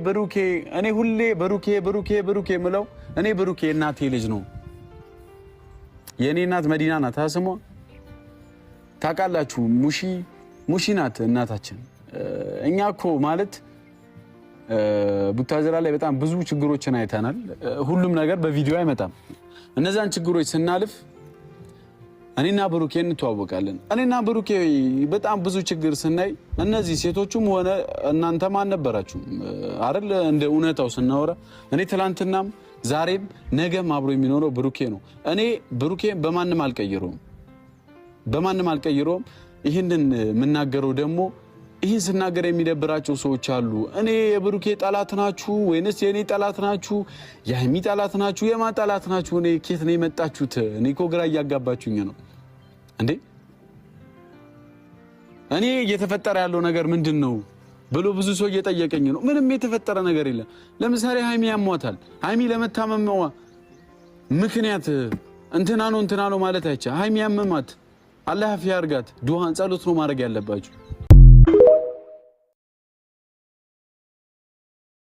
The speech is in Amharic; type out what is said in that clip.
ብሩኬ እኔ ሁሌ ብሩኬ ምለው እኔ ብሩኬ እናቴ ልጅ ነው የኔ እናት መዲና ናት ታስሞ ታቃላችሁ ሙሺ ናት እናታችን እኛ እኮ ማለት ቡታጀራ ላይ በጣም ብዙ ችግሮችን አይተናል ሁሉም ነገር በቪዲዮ አይመጣም እነዛን ችግሮች ስናልፍ እኔና ብሩኬ እንተዋወቃለን እኔና ብሩኬ በጣም ብዙ ችግር ስናይ እነዚህ ሴቶቹም ሆነ እናንተ ማን ነበራችሁ አይደል እንደ እውነታው ስናወራ እኔ ትላንትናም ዛሬም ነገም አብሮ የሚኖረው ብሩኬ ነው እኔ ብሩኬ በማንንም አልቀይረውም ይሄንን ምናገረው ደግሞ ይሄን ስናገር የሚደብራቸው ሰዎች አሉ እኔ የብሩኬ ጠላት ናችሁ ወይንስ የኔ ጠላት ናችሁ የሃይሚ ጠላት ናችሁ የማ ጠላት ናችሁ እኔ ከየት ነው የመጣችሁት እኔ እኮ ግራ ያጋባችሁኝ ነው እንዴ እኔ እየተፈጠረ ያለው ነገር ምንድነው ብሎ ብዙ ሰው እየጠየቀኝ ነው ምንም የተፈጠረ ነገር የለም ለምሳሌ ሃይሚ ያሟታል ሃይሚ ለመታመም ምክንያት እንትና ነው ማለት አይቻ ሃይሚ ያመማት አላህ ያርጋት ዱሃን ጸሎት ነው ማድረግ ያለባችሁ